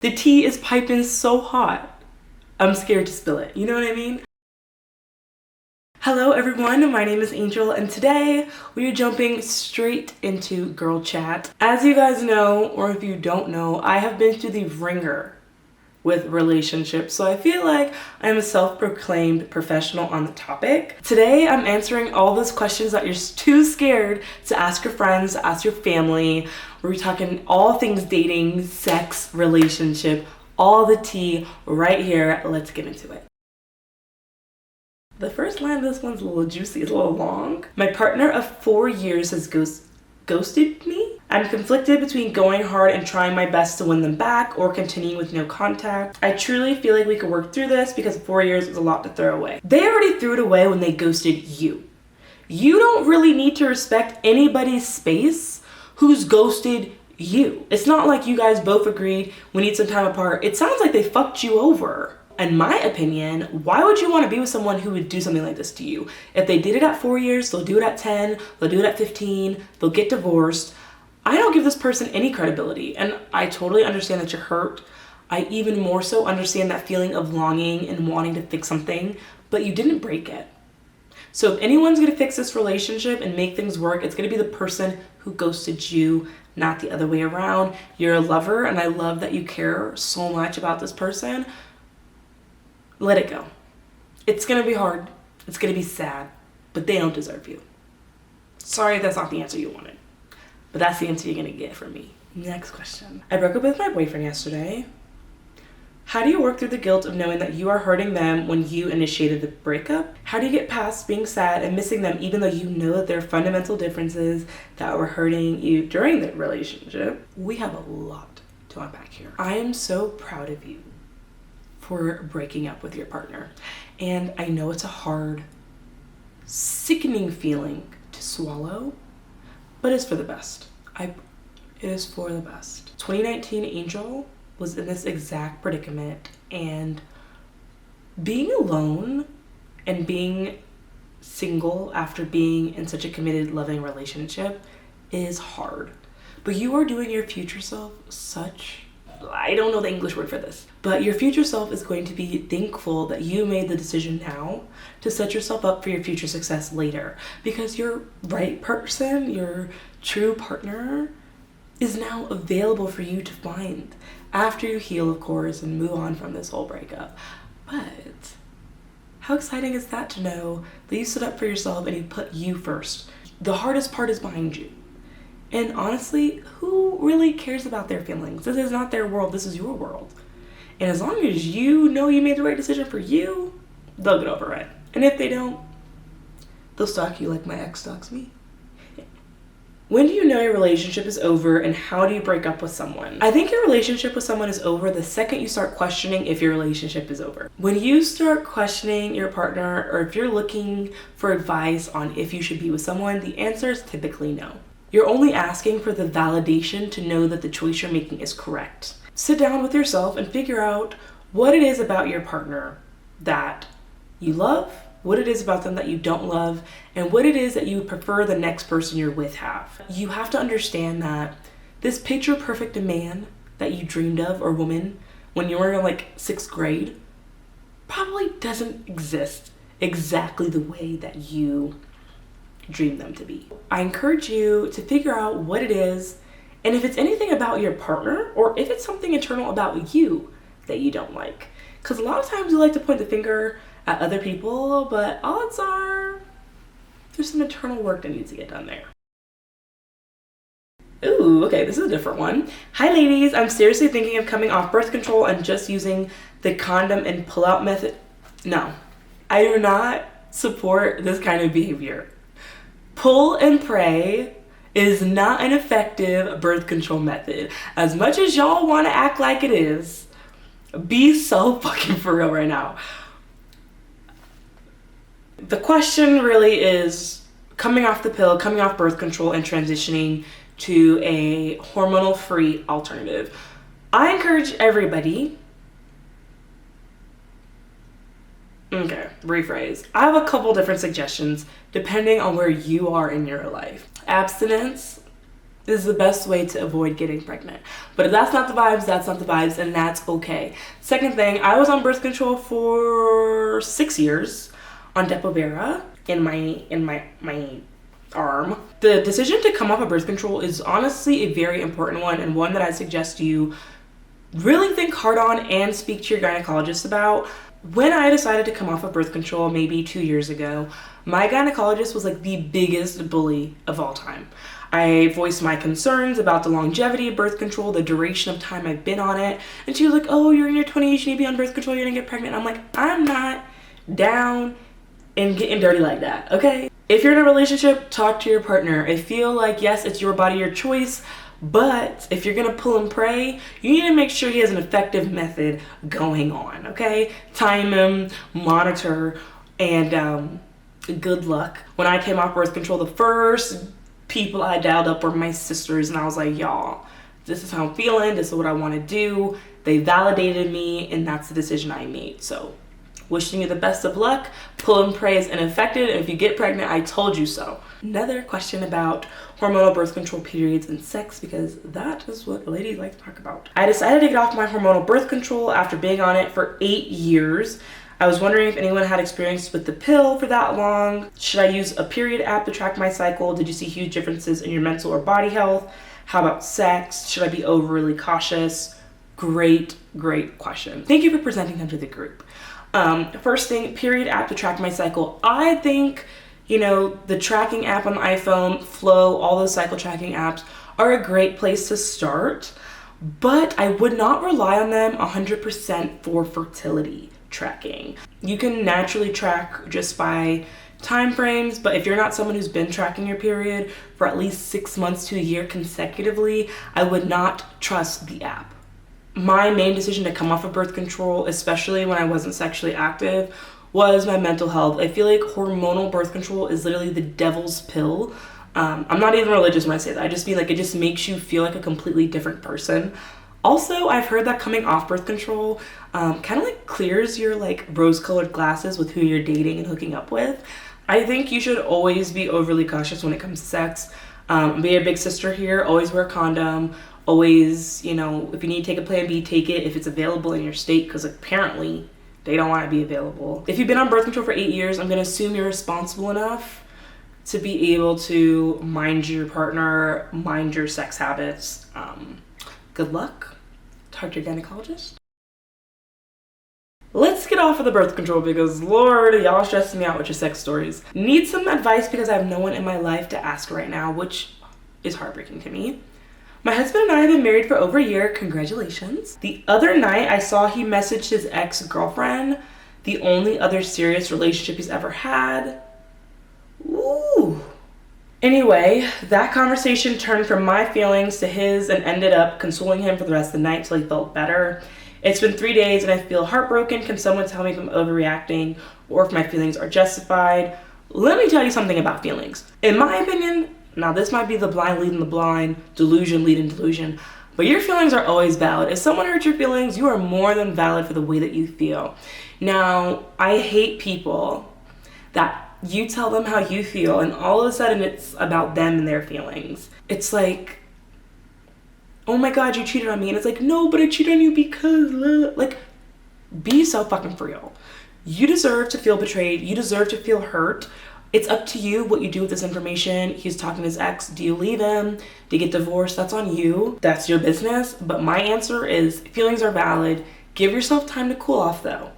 The tea is piping so hot, I'm scared to spill it. You know what I mean? Hello everyone, my name is Angel and today we are jumping straight into girl chat. As you guys know, or if you don't know, I have been through the ringer with relationships, so I feel like I'm a self-proclaimed professional on the topic. Today I'm answering all those questions that you're too scared to ask your friends, to ask your family. We're talking all things dating, sex, relationship, all the tea right here. Let's get into it. The first line of this one's a little juicy, it's a little long. My partner of 4 years has ghosted me. I'm conflicted between going hard and trying my best to win them back or continuing with no contact. I truly feel like we could work through this because 4 years is a lot to throw away. They already threw it away when they ghosted you. You don't really need to respect anybody's space who's ghosted you. It's not like you guys both agreed we need some time apart. It sounds like they fucked you over. In my opinion, why would you want to be with someone who would do something like this to you? If they did it at 4 years, they'll do it at 10, they'll do it at 15, they'll get divorced. I don't give this person any credibility, and I totally understand that you're hurt. I even more so understand that feeling of longing and wanting to fix something, but you didn't break it. So if anyone's gonna fix this relationship and make things work, it's gonna be the person who ghosted you, not the other way around. You're a lover, and I love that you care so much about this person. Let it go. It's gonna be hard, it's gonna be sad, but they don't deserve you. Sorry that's not the answer you wanted, but that's the answer you're gonna get from me. Next question. I broke up with my boyfriend yesterday. How do you work through the guilt of knowing that you are hurting them when you initiated the breakup? How do you get past being sad and missing them even though you know that there are fundamental differences that were hurting you during the relationship? We have a lot to unpack here. I am so proud of you for breaking up with your partner. And I know it's a hard, sickening feeling to swallow, but it's for the best. It is for the best. 2019 Angel was in this exact predicament, and being alone and being single after being in such a committed, loving relationship is hard. But you are doing your future self I don't know the English word for this, but your future self is going to be thankful that you made the decision now to set yourself up for your future success later, because your right person, your true partner, is now available for you to find after you heal, of course, and move on from this whole breakup. But how exciting is that to know that you stood up for yourself and you put you first? The hardest part is behind you. And honestly, who really cares about their feelings? This is not their world, this is your world. And as long as you know you made the right decision for you, they'll get over it. And if they don't, they'll stalk you like my ex stalks me. When do you know your relationship is over, and how do you break up with someone? I think your relationship with someone is over the second you start questioning if your relationship is over. When you start questioning your partner, or if you're looking for advice on if you should be with someone, the answer is typically no. You're only asking for the validation to know that the choice you're making is correct. Sit down with yourself and figure out what it is about your partner that you love, what it is about them that you don't love, and what it is that you prefer the next person you're with have. You have to understand that this picture perfect man that you dreamed of, or woman, when you were in like 6th grade, probably doesn't exist exactly the way that you dream them to be. I encourage you to figure out what it is, and if it's anything about your partner, or if it's something internal about you that you don't like. Because a lot of times we like to point the finger at other people, but odds are there's some internal work that needs to get done there. Ooh, okay, this is a different one. Hi ladies, I'm seriously thinking of coming off birth control and just using the condom and pull-out method. No, I do not support this kind of behavior. Pull and pray is not an effective birth control method. As much as y'all want to act like it is, be so fucking for real right now. The question really is coming off the pill, coming off birth control, and transitioning to a hormonal-free alternative. I encourage everybody. Okay, rephrase. I have a couple different suggestions depending on where you are in your life. Abstinence This is the best way to avoid getting pregnant. But if that's not the vibes, that's not the vibes, and that's okay. Second thing, I was on birth control for 6 years on Depo-Vera in my arm. The decision to come off of birth control is honestly a very important one, and one that I suggest you really think hard on and speak to your gynecologist about. When I decided to come off of birth control maybe 2 years ago, my gynecologist was like the biggest bully of all time. I voiced my concerns about the longevity of birth control, the duration of time I've been on it, and she was like, oh, you're in your 20s, you need to be on birth control, you're gonna get pregnant. I'm like, I'm not down and getting dirty like that, okay? If you're in a relationship, talk to your partner. I feel like, yes, it's your body, your choice, but if you're gonna pull and pray, you need to make sure he has an effective method going on, okay? Time him, monitor, and good luck. When I came off birth control, the first people I dialed up were my sisters, and I was like, y'all, this is how I'm feeling, this is what I wanna do. They validated me, and that's the decision I made. So wishing you the best of luck. Pull and pray is ineffective, and if you get pregnant, I told you so. Another question about hormonal birth control, periods, and sex, because that is what ladies like to talk about. I decided to get off my hormonal birth control after being on it for 8 years. I was wondering if anyone had experience with the pill for that long. Should I use a period app to track my cycle? Did you see huge differences in your mental or body health? How about sex? Should I be overly cautious? Great question. Thank you for presenting them to the group. First thing, period app to track my cycle. I think, the tracking app on the iPhone, Flow, all those cycle tracking apps are a great place to start, but I would not rely on them 100% for fertility tracking. You can naturally track just by time frames, but if you're not someone who's been tracking your period for at least 6 months to a year consecutively, I would not trust the app. My main decision to come off of birth control, especially when I wasn't sexually active, was my mental health. I feel like hormonal birth control is literally the devil's pill. I'm not even religious when I say that. I just mean like it just makes you feel like a completely different person. Also, I've heard that coming off birth control kind of like clears your like rose-colored glasses with who you're dating and hooking up with. I think you should always be overly cautious when it comes to sex. Be a big sister here. Always wear a condom. Always, if you need to take a plan B, take it if it's available in your state, because apparently they don't want to be available. If you've been on birth control for 8 years, I'm going to assume you're responsible enough to be able to mind your partner, mind your sex habits. Good luck. Talk to your gynecologist. Let's get off of the birth control because Lord, y'all stressing me out with your sex stories. Need some advice because I have no one in my life to ask right now, which is heartbreaking to me. My husband and I have been married for over a year. Congratulations. The other night I saw he messaged his ex-girlfriend, the only other serious relationship he's ever had. Ooh. Anyway, that conversation turned from my feelings to his and ended up consoling him for the rest of the night till he felt better. It's been 3 days and I feel heartbroken. Can someone tell me if I'm overreacting or if my feelings are justified? Let me tell you something about feelings. In my opinion, now this might be the blind leading the blind, delusion leading delusion, but your feelings are always valid. If someone hurts your feelings, you are more than valid for the way that you feel. Now, I hate people that you tell them how you feel and all of a sudden it's about them and their feelings. It's like, oh my God, you cheated on me. And it's like, no, but I cheated on you because, like, be so fucking for real. You deserve to feel betrayed. You deserve to feel hurt. It's up to you what you do with this information. He's talking to his ex. Do you leave him? Do you get divorced? That's on you. That's your business. But my answer is feelings are valid. Give yourself time to cool off though,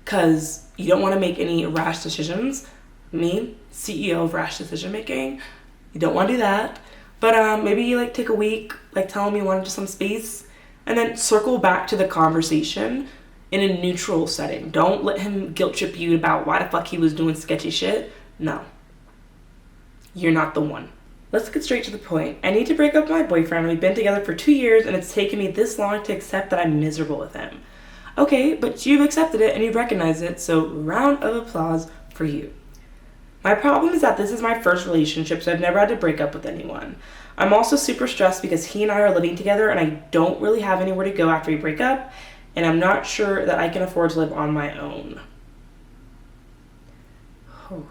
because you don't want to make any rash decisions. Me, CEO of rash decision making, you don't want to do that. But maybe you like take a week, like tell him you wanted just some space, and then circle back to the conversation in a neutral setting. Don't let him guilt trip you about why the fuck he was doing sketchy shit. No, you're not the one. Let's get straight to the point. I need to break up with my boyfriend. We've been together for 2 years and it's taken me this long to accept that I'm miserable with him. Okay, but you've accepted it and you've recognized it, so round of applause for you. My problem is that this is my first relationship, so I've never had to break up with anyone. I'm also super stressed because he and I are living together and I don't really have anywhere to go after we break up, and I'm not sure that I can afford to live on my own. Oh.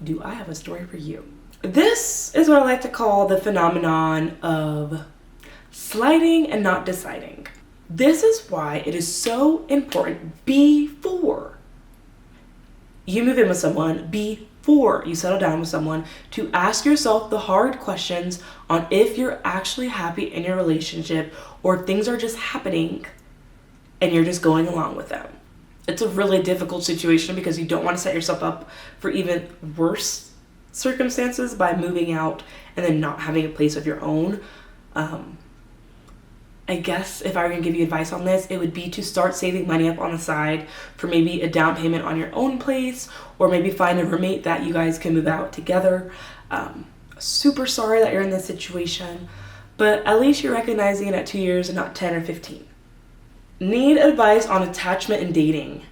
Do I have a story for you? This is what I like to call the phenomenon of sliding and not deciding. This is why it is so important before you move in with someone, before you settle down with someone, to ask yourself the hard questions on if you're actually happy in your relationship or things are just happening and you're just going along with them. It's a really difficult situation because you don't want to set yourself up for even worse circumstances by moving out and then not having a place of your own. I guess if I were going to give you advice on this, it would be to start saving money up on the side for maybe a down payment on your own place, or maybe find a roommate that you guys can move out together. Super sorry that you're in this situation, but at least you're recognizing it at 2 years and not 10 or 15. Need advice on attachment and dating?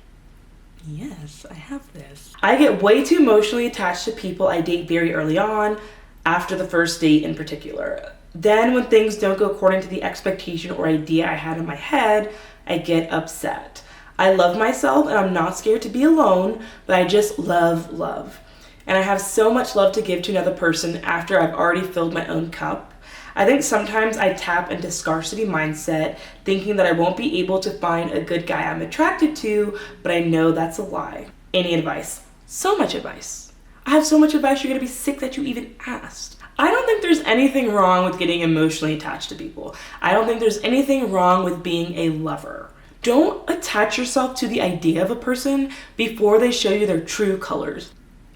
Yes, I have this. I get way too emotionally attached to people I date very early on, after the first date in particular. Then when things don't go according to the expectation or idea I had in my head, I get upset. I love myself and I'm not scared to be alone, but I just love. And I have so much love to give to another person after I've already filled my own cup. I think sometimes I tap into scarcity mindset, thinking that I won't be able to find a good guy I'm attracted to, but I know that's a lie. Any advice? So much advice. I have so much advice you're gonna be sick that you even asked. I don't think there's anything wrong with getting emotionally attached to people. I don't think there's anything wrong with being a lover. Don't attach yourself to the idea of a person before they show you their true colors.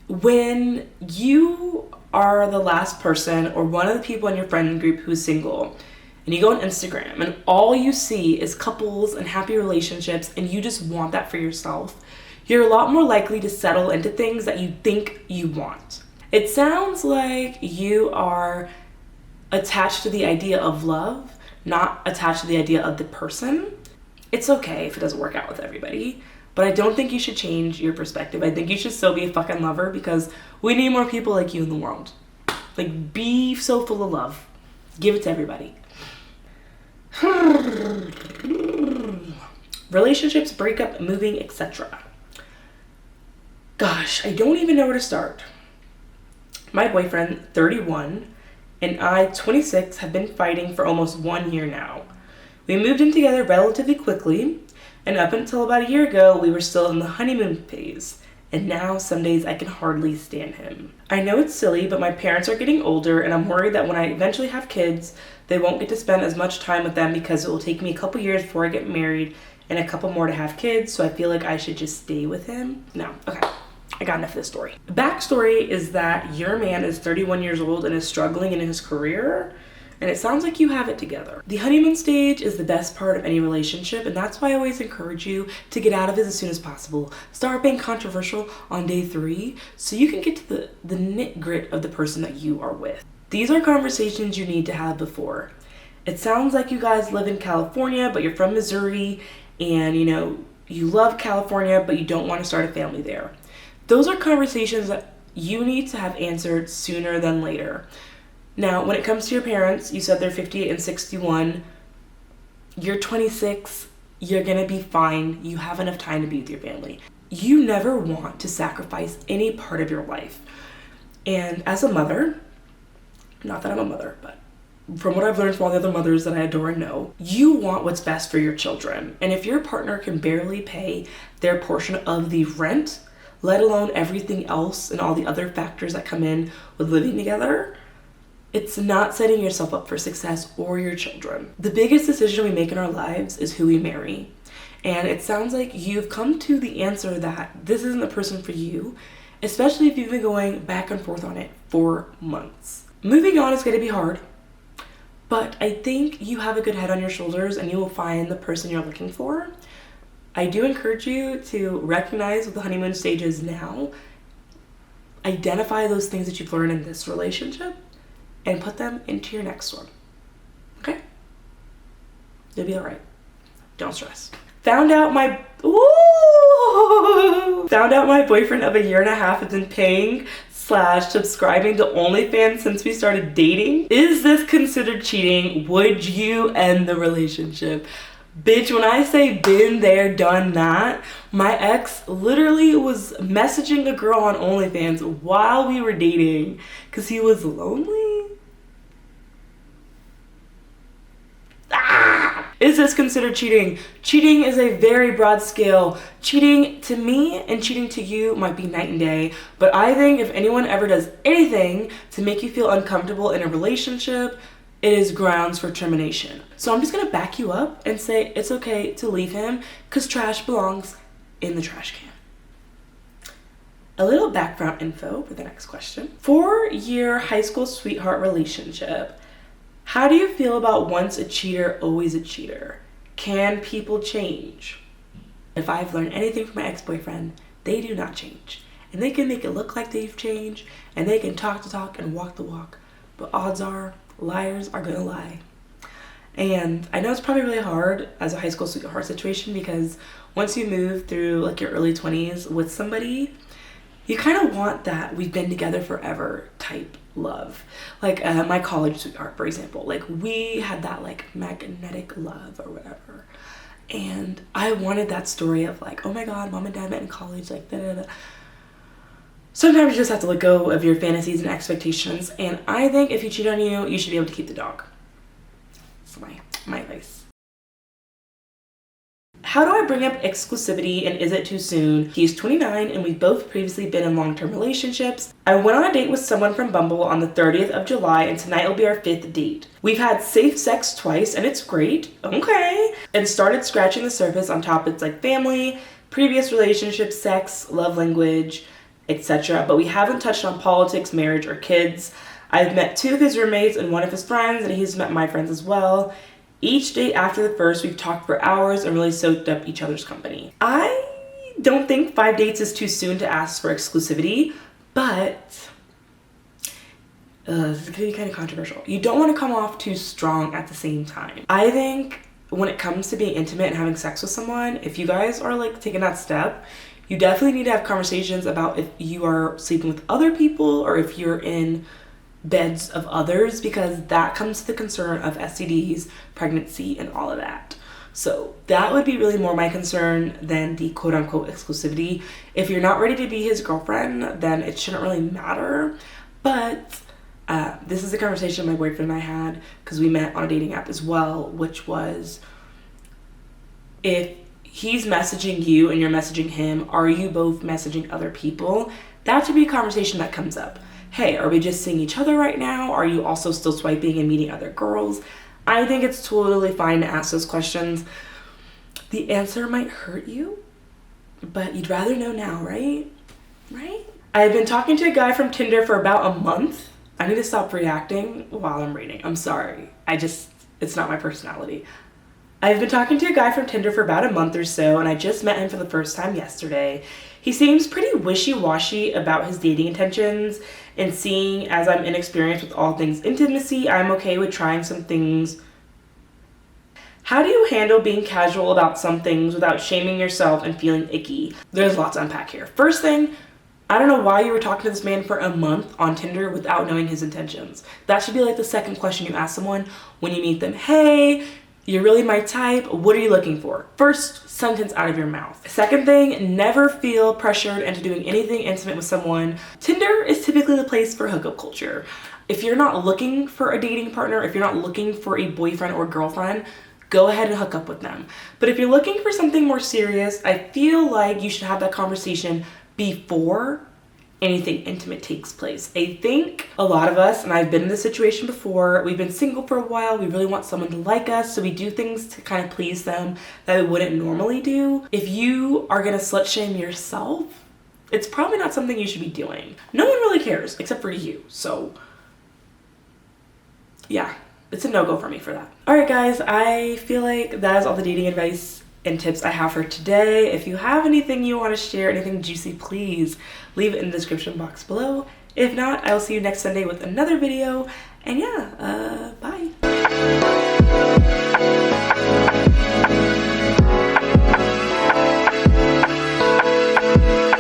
When you are the last person or one of the people in your friend group who's single, and you go on Instagram and all you see is couples and happy relationships and you just want that for yourself, you're a lot more likely to settle into things that you think you want. It sounds like you are attached to the idea of love, not attached to the idea of the person. It's okay if it doesn't work out with everybody, but I don't think you should change your perspective. I think you should still be a fucking lover because we need more people like you in the world. Like, be so full of love. Give it to everybody. Relationships, breakup, moving, etc. Gosh, I don't even know where to start. My boyfriend, 31, and I, 26, have been fighting for almost 1 year now. We moved in together relatively quickly, and up until about a year ago, we were still in the honeymoon phase, and now some days I can hardly stand him. I know it's silly, but my parents are getting older, and I'm worried that when I eventually have kids, they won't get to spend as much time with them because it will take me a couple years before I get married and a couple more to have kids, so I feel like I should just stay with him. No, okay. I got enough of this story. Backstory is that your man is 31 years old and is struggling in his career, and it sounds like you have it together. The honeymoon stage is the best part of any relationship, and that's why I always encourage you to get out of it as soon as possible. Start being controversial on day 3 so you can get to the nit grit of the person that you are with. These are conversations you need to have before. It sounds like you guys live in California, but you're from Missouri, and you love California, but you don't want to start a family there. Those are conversations that you need to have answered sooner than later. Now, when it comes to your parents, you said they're 58 and 61. You're 26. You're going to be fine. You have enough time to be with your family. You never want to sacrifice any part of your life. And as a mother, not that I'm a mother, but from what I've learned from all the other mothers that I adore and know, you want what's best for your children. And if your partner can barely pay their portion of the rent, let alone everything else and all the other factors that come in with living together, it's not setting yourself up for success or your children. The biggest decision we make in our lives is who we marry. And it sounds like you've come to the answer that this isn't the person for you, especially if you've been going back and forth on it for months. Moving on is going to be hard, but I think you have a good head on your shoulders and you will find the person you're looking for. I do encourage you to recognize what the honeymoon stage is now, identify those things that you've learned in this relationship, and put them into your next one. Okay? You'll be all right. Don't stress. Found out my boyfriend of a year and a half has been paying / subscribing to OnlyFans since we started dating. Is this considered cheating? Would you end the relationship? Bitch, when I say been there, done that, my ex literally was messaging a girl on OnlyFans while we were dating because he was lonely. Is this considered cheating? Cheating is a very broad scale. Cheating to me and cheating to you might be night and day, but I think if anyone ever does anything to make you feel uncomfortable in a relationship, it is grounds for termination. So I'm just gonna back you up and say it's okay to leave him because trash belongs in the trash can. A little background info for the next question. 4-year high school sweetheart relationship. How do you feel about once a cheater, always a cheater? Can people change? If I've learned anything from my ex-boyfriend, they do not change. And they can make it look like they've changed, and they can talk the talk and walk the walk. But odds are, liars are gonna lie. And I know it's probably really hard as a high school sweetheart situation because once you move through like your early 20s with somebody, you kind of want that we've been together forever type love. Like my college sweetheart, for example, like we had that like magnetic love or whatever. And I wanted that story of like, oh my God, mom and dad met in college, like da da da. Sometimes you just have to let go of your fantasies and expectations. And I think if he cheat on you, you should be able to keep the dog. That's my advice. How do I bring up exclusivity and is it too soon? He's 29 and we've both previously been in long-term relationships. I went on a date with someone from Bumble on the 30th of July and tonight will be our 5th date. We've had safe sex twice and it's great, okay. And started scratching the surface on topics like family, previous relationships, sex, love language, etc. But we haven't touched on politics, marriage, or kids. I've met 2 of his roommates and 1 of his friends and he's met my friends as well. Each date after the first, we've talked for hours and really soaked up each other's company. I don't think 5 dates is too soon to ask for exclusivity, but this is gonna be kind of controversial. You don't want to come off too strong at the same time. I think when it comes to being intimate and having sex with someone, if you guys are like taking that step, you definitely need to have conversations about if you are sleeping with other people or if you're in beds of others, because that comes to the concern of STDs, pregnancy, and all of that. So that would be really more my concern than the quote-unquote exclusivity. If you're not ready to be his girlfriend, then it shouldn't really matter. But this is a conversation my boyfriend and I had because we met on a dating app as well, which was if he's messaging you and you're messaging him, are you both messaging other people? That should be a conversation that comes up. Hey, are we just seeing each other right now? Are you also still swiping and meeting other girls? I think it's totally fine to ask those questions. The answer might hurt you, but you'd rather know now, right? Right? I've been talking to a guy from Tinder for about a month. I need to stop reacting while I'm reading. I'm sorry. It's not my personality. I've been talking to a guy from Tinder for about a month or so, and I just met him for the first time yesterday. He seems pretty wishy-washy about his dating intentions, and seeing as I'm inexperienced with all things intimacy, I'm okay with trying some things. How do you handle being casual about some things without shaming yourself and feeling icky? There's lots to unpack here. First thing, I don't know why you were talking to this man for a month on Tinder without knowing his intentions. That should be like the second question you ask someone when you meet them. Hey, you're really my type. What are you looking for? First sentence out of your mouth. Second thing, never feel pressured into doing anything intimate with someone. Tinder is typically the place for hookup culture. If you're not looking for a dating partner, if you're not looking for a boyfriend or girlfriend, go ahead and hook up with them. But if you're looking for something more serious, I feel like you should have that conversation before anything intimate takes place. I think a lot of us, and I've been in this situation before, we've been single for a while, we really want someone to like us, so we do things to kind of please them that we wouldn't normally do. If you are gonna slut shame yourself, it's probably not something you should be doing. No one really cares except for you, so yeah, it's a no-go for me for that. All right guys, I feel like that is all the dating advice and tips I have for today. If you have anything you want to share, anything juicy, please leave it in the description box below. If not, I'll see you next Sunday with another video. And yeah,